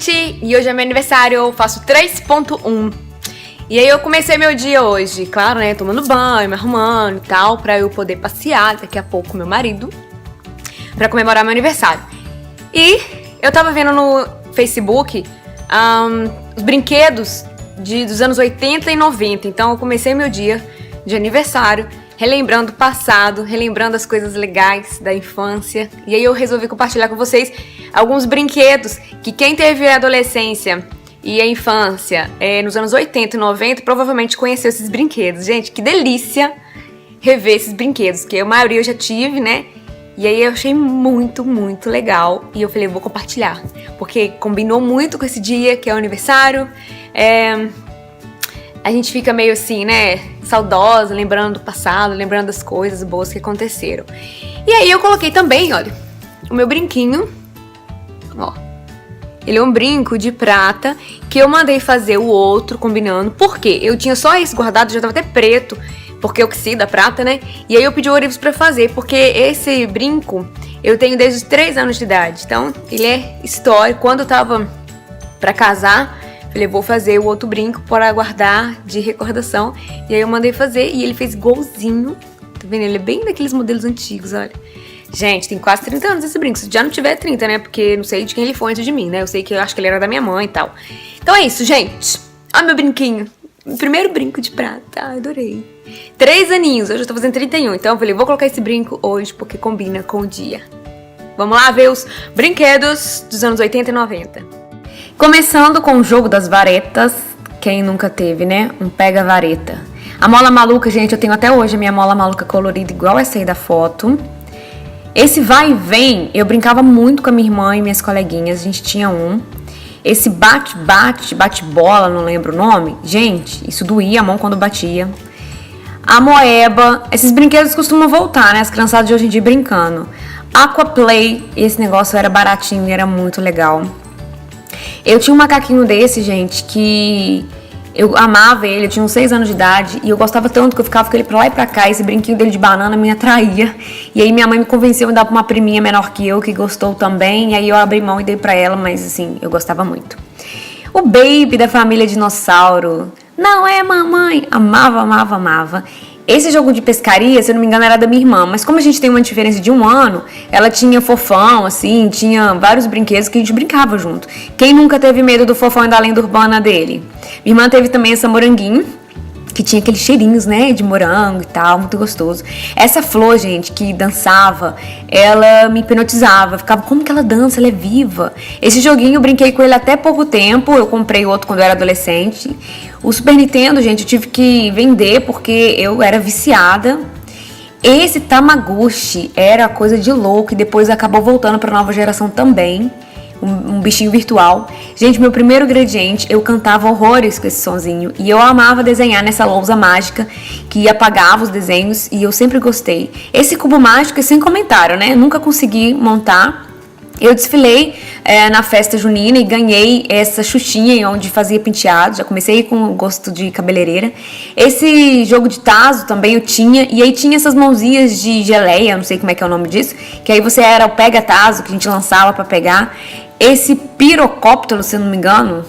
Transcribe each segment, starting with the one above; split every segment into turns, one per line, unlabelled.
gente! E hoje é meu aniversário, eu faço 3.1. E aí eu comecei meu dia hoje, claro, né, tomando banho, me arrumando e tal, pra eu poder passear daqui a pouco com meu marido, pra comemorar meu aniversário. E eu tava vendo no Facebook os brinquedos dos anos 80 e 90, então eu comecei meu dia de aniversário relembrando o passado, relembrando as coisas legais da infância. E aí eu resolvi compartilhar com vocês alguns brinquedos que quem teve a adolescência e a infância nos anos 80 e 90 provavelmente conheceu esses brinquedos. Gente, que delícia rever esses brinquedos, que a maioria eu já tive, né? E aí eu achei muito, muito legal. E eu falei, eu vou compartilhar, porque combinou muito com esse dia, que é o aniversário. A gente fica meio assim, né, saudosa, lembrando do passado, lembrando das coisas boas que aconteceram. E aí eu coloquei também, olha, o meu brinquinho, ó. Ele é um brinco de prata que eu mandei fazer o outro combinando. Por quê? Eu tinha só esse guardado, já tava até preto, porque oxida a prata, né? E aí eu pedi o Orivos pra fazer, porque esse brinco eu tenho desde os 3 anos de idade. Então, ele é histórico. Quando eu tava pra casar, falei, vou fazer o outro brinco para guardar de recordação. E aí eu mandei fazer e ele fez igualzinho. Tá vendo? Ele é bem daqueles modelos antigos, olha. Gente, tem quase 30 anos esse brinco. Se já não tiver 30, né? Porque não sei de quem ele foi antes de mim, né? Eu sei que eu acho que ele era da minha mãe e tal. Então é isso, gente. Olha meu brinquinho. Primeiro brinco de prata. Ai, adorei. 3 aninhos. Hoje eu tô fazendo 31. Então eu falei, vou colocar esse brinco hoje porque combina com o dia. Vamos lá ver os brinquedos dos anos 80 e 90. Começando com o jogo das varetas. Quem nunca teve, né? Um pega-vareta. A mola maluca, gente, eu tenho até hoje a minha mola maluca colorida igual essa aí da foto. Esse vai e vem, eu brincava muito com a minha irmã e minhas coleguinhas, a gente tinha um. Esse bate-bola, não lembro o nome. Gente, isso doía a mão quando batia. A moeba, esses brinquedos costumam voltar, né? As criançadas de hoje em dia brincando. Aquaplay, esse negócio era baratinho e era muito legal. Eu tinha um macaquinho desse, gente, que eu amava ele, eu tinha uns 6 anos de idade e eu gostava tanto que eu ficava com ele pra lá e pra cá. Esse brinquinho dele de banana me atraía. E aí minha mãe me convenceu a dar pra uma priminha menor que eu, que gostou também. E aí eu abri mão e dei pra ela, mas assim, eu gostava muito. O Baby da família Dinossauro. Não é, mamãe? Amava, amava, amava. Esse jogo de pescaria, se eu não me engano, era da minha irmã. Mas como a gente tem uma diferença de 1 ano, ela tinha Fofão, assim, tinha vários brinquedos que a gente brincava junto. Quem nunca teve medo do Fofão e da lenda urbana dele? Minha irmã teve também essa moranguinho, que tinha aqueles cheirinhos, né, de morango e tal, muito gostoso. Essa flor, gente, que dançava, ela me hipnotizava. Ficava, como que ela dança? Ela é viva. Esse joguinho eu brinquei com ele até pouco tempo. Eu comprei outro quando eu era adolescente. O Super Nintendo, gente, eu tive que vender porque eu era viciada. Esse Tamagotchi era coisa de louco e depois acabou voltando para a nova geração também. Um bichinho virtual. Gente, meu primeiro ingrediente, eu cantava horrores com esse sonzinho. E eu amava desenhar nessa lousa mágica que apagava os desenhos e eu sempre gostei. Esse cubo mágico é sem comentário, né? Nunca consegui montar. Eu desfilei na festa junina e ganhei essa xuxinha onde fazia penteado. Já comecei com o gosto de cabeleireira. Esse jogo de tazo também eu tinha. E aí tinha essas mãozinhas de geleia, não sei como é que é o nome disso. Que aí você era o pega-tazo que a gente lançava pra pegar. Esse pirocóptero, se eu não me engano,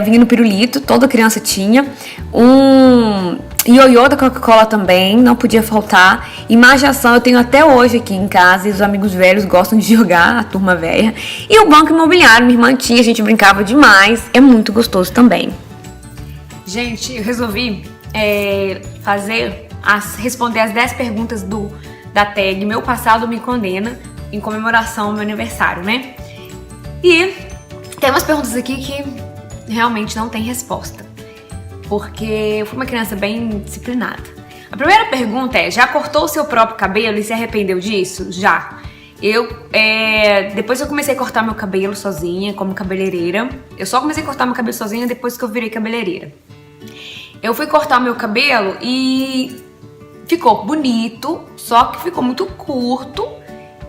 vinha no pirulito, toda criança tinha. Um ioiô da Coca-Cola também, não podia faltar. Imaginação eu tenho até hoje aqui em casa e os amigos velhos gostam de jogar, a turma velha. E o banco imobiliário, minha irmã tinha, a gente brincava demais, é muito gostoso também. Gente, eu resolvi responder as 10 perguntas da tag Meu Passado Me Condena, em comemoração ao meu aniversário, né? E tem umas perguntas aqui que realmente não tem resposta, porque eu fui uma criança bem disciplinada. A primeira pergunta é, já cortou o seu próprio cabelo e se arrependeu disso? Já. Depois que eu comecei a cortar meu cabelo sozinha, como cabeleireira, eu só comecei a cortar meu cabelo sozinha depois que eu virei cabeleireira. Eu fui cortar meu cabelo e ficou bonito, só que ficou muito curto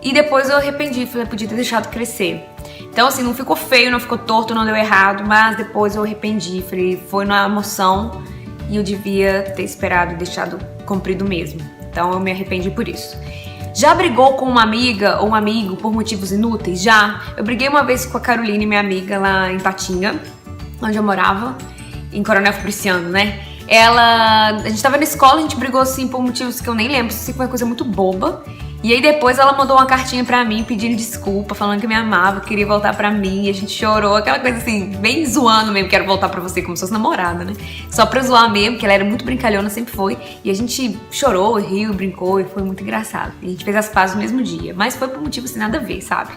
e depois eu arrependi, falei, podia ter deixado crescer. Então, assim, não ficou feio, não ficou torto, não deu errado, mas depois eu arrependi, falei, foi na emoção e eu devia ter esperado e deixado comprido mesmo. Então, eu me arrependi por isso. Já brigou com uma amiga ou um amigo por motivos inúteis? Já. Eu briguei uma vez com a Caroline, minha amiga, lá em Patinga, onde eu morava, em Coronel Fabriciano, né? A gente tava na escola, a gente brigou assim por motivos que eu nem lembro, assim, foi uma coisa muito boba. E aí depois ela mandou uma cartinha pra mim pedindo desculpa, falando que me amava, que queria voltar pra mim, e a gente chorou, aquela coisa assim, bem zoando mesmo, quero voltar pra você, como se fosse namorada, né? Só pra zoar mesmo, que ela era muito brincalhona, sempre foi. E a gente chorou, riu, brincou, e foi muito engraçado. E a gente fez as pazes no mesmo dia, mas foi por motivo assim, nada a ver, sabe?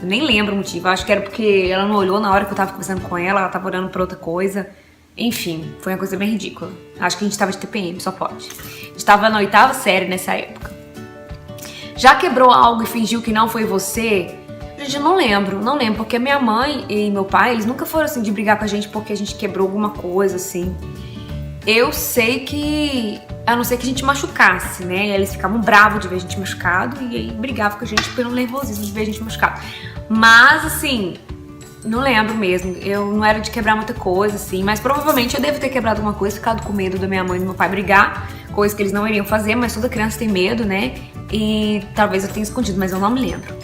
Eu nem lembro o motivo, acho que era porque ela não olhou na hora que eu tava conversando com ela tava olhando pra outra coisa. Enfim, foi uma coisa bem ridícula. Acho que a gente tava de TPM, só pode. A gente tava na 8ª série nessa época. Já quebrou algo e fingiu que não foi você? Gente, eu não lembro, porque minha mãe e meu pai, eles nunca foram assim de brigar com a gente porque a gente quebrou alguma coisa, assim. Eu sei que, a não ser que a gente machucasse, né? E eles ficavam bravos de ver a gente machucado e aí brigavam com a gente pelo nervosismo de ver a gente machucado. Mas, assim, não lembro mesmo, eu não era de quebrar muita coisa, assim, mas provavelmente eu devo ter quebrado alguma coisa, ficado com medo da minha mãe e do meu pai brigar, coisa que eles não iriam fazer, mas toda criança tem medo, né? E talvez eu tenha escondido, mas eu não me lembro.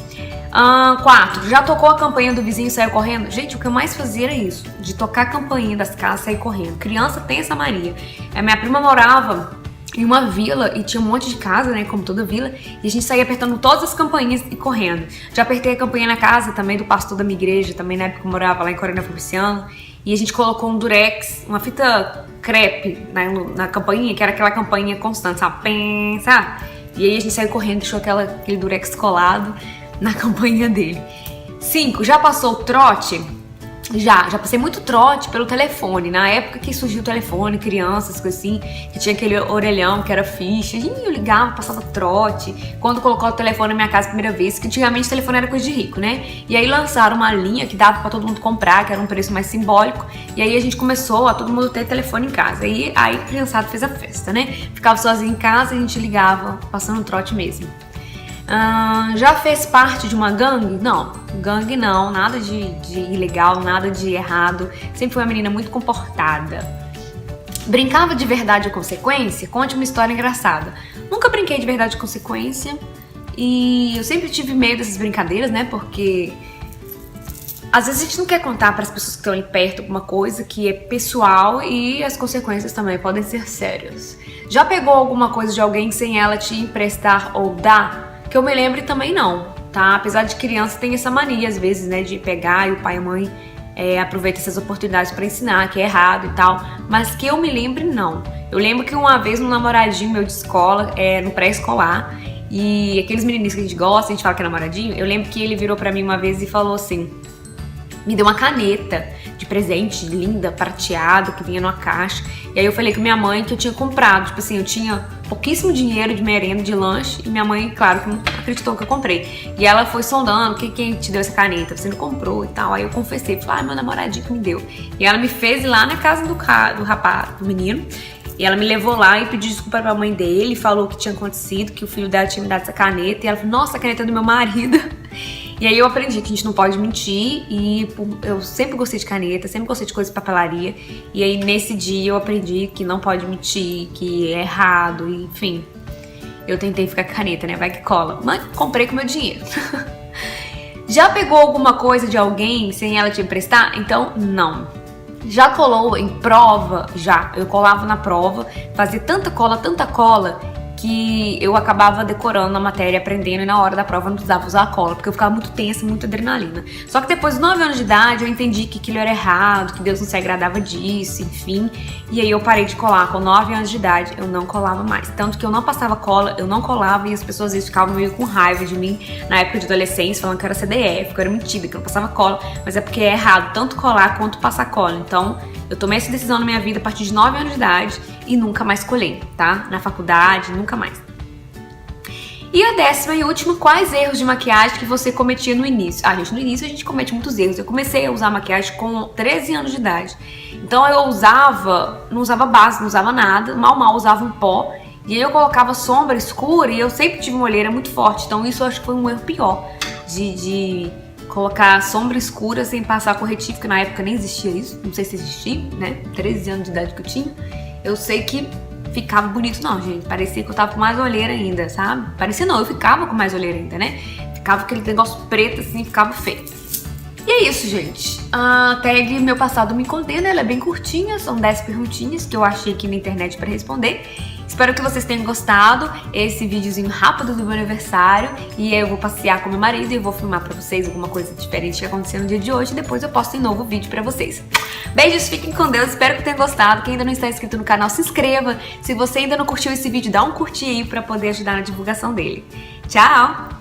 4. Já tocou a campainha do vizinho e saiu correndo? Gente, o que eu mais fazia era isso, de tocar a campainha das casas e sair correndo. Criança tem essa mania. A minha prima morava em uma vila e tinha um monte de casa, né, como toda vila, e a gente saía apertando todas as campainhas e correndo. Já apertei a campainha na casa também do pastor da minha igreja, também na época que eu morava lá em Coronel Fabriciano, e a gente colocou um durex, uma fita crepe na campainha, que era aquela campainha constante, sabe? E aí a gente saiu correndo e deixou aquele durex colado na campainha dele. 5. Já passou o trote? Já passei muito trote pelo telefone. Na época que surgiu o telefone, crianças, coisas assim, que tinha aquele orelhão que era ficha. Eu ligava, passava trote. Quando colocou o telefone na minha casa a primeira vez, que antigamente o telefone era coisa de rico, né? E aí lançaram uma linha que dava pra todo mundo comprar, que era um preço mais simbólico. E aí a gente começou a todo mundo ter telefone em casa. E aí a criançada fez a festa, né? Ficava sozinho em casa e a gente ligava, passando trote mesmo. Já fez parte de uma gangue? Não, gangue não, nada de ilegal, nada de errado. Sempre fui uma menina muito comportada. Brincava de verdade ou consequência? Conte uma história engraçada. Nunca brinquei de verdade ou consequência e eu sempre tive medo dessas brincadeiras, né? Porque às vezes a gente não quer contar para as pessoas que estão ali perto alguma coisa que é pessoal e as consequências também podem ser sérias. Já pegou alguma coisa de alguém sem ela te emprestar ou dar? Que eu me lembre também não, tá? Apesar de criança tem essa mania às vezes, né, de pegar e o pai e a mãe aproveitam essas oportunidades pra ensinar que é errado e tal, mas que eu me lembre não. Eu lembro que uma vez um namoradinho meu de escola, no pré-escolar, e aqueles menininhos que a gente gosta, a gente fala que é namoradinho, eu lembro que ele virou pra mim uma vez e falou assim, me deu uma caneta de presente, linda, prateada, que vinha numa caixa. E aí eu falei com minha mãe que eu tinha comprado. Tipo assim, eu tinha pouquíssimo dinheiro de merenda, de lanche. E minha mãe, claro, que não acreditou que eu comprei. E ela foi sondando, quem te deu essa caneta? Você não comprou e tal. Aí eu confessei, falei, meu namoradinho que me deu. E ela me fez ir lá na casa do rapaz, do menino. E ela me levou lá e pediu desculpa pra mãe dele. Falou o que tinha acontecido, que o filho dela tinha me dado essa caneta. E ela falou, nossa, a caneta é do meu marido. E aí eu aprendi que a gente não pode mentir e eu sempre gostei de caneta, sempre gostei de coisas de papelaria. E aí nesse dia eu aprendi que não pode mentir, que é errado, enfim. Eu tentei ficar com caneta, né? Vai que cola. Mas comprei com meu dinheiro. Já pegou alguma coisa de alguém sem ela te emprestar? Então, não. Já colou em prova? Já. Eu colava na prova, fazia tanta cola, que eu acabava decorando a matéria, aprendendo, e na hora da prova eu não precisava usar a cola, porque eu ficava muito tensa, muito adrenalina. Só que depois de 9 anos de idade eu entendi que aquilo era errado, que Deus não se agradava disso, enfim. E aí eu parei de colar. Com 9 anos de idade eu não colava mais. Tanto que eu não passava cola, eu não colava, e as pessoas às vezes ficavam meio com raiva de mim na época de adolescência, falando que eu era CDF, que eu era mentira, que eu não passava cola. Mas é porque é errado tanto colar quanto passar cola. Então eu tomei essa decisão na minha vida a partir de 9 anos de idade e nunca mais colei, tá? Na faculdade, nunca mais. E a 10ª e última, quais erros de maquiagem que você cometia no início? Gente, no início a gente comete muitos erros. Eu comecei a usar maquiagem com 13 anos de idade. Então eu não usava base, não usava nada, mal usava um pó. E aí eu colocava sombra escura e eu sempre tive uma olheira muito forte. Então isso eu acho que foi um erro pior, de colocar sombra escura sem passar corretivo, que na época nem existia isso. Não sei se existia, né? 13 anos de idade que eu tinha. Eu sei que ficava bonito não, gente. Parecia que eu tava com mais olheira ainda, sabe? Parecia não, eu ficava com mais olheira ainda, né? Ficava aquele negócio preto assim, ficava feio. E é isso, gente. A tag Meu Passado Me Condena, ela é bem curtinha, são 10 perguntinhas que eu achei aqui na internet pra responder. Espero que vocês tenham gostado. Esse videozinho rápido do meu aniversário. E eu vou passear com meu marido e vou filmar pra vocês alguma coisa diferente que aconteceu no dia de hoje. E depois eu posto em novo vídeo pra vocês. Beijos, fiquem com Deus, espero que tenham gostado. Quem ainda não está inscrito no canal, se inscreva. Se você ainda não curtiu esse vídeo, dá um curtir aí pra poder ajudar na divulgação dele. Tchau!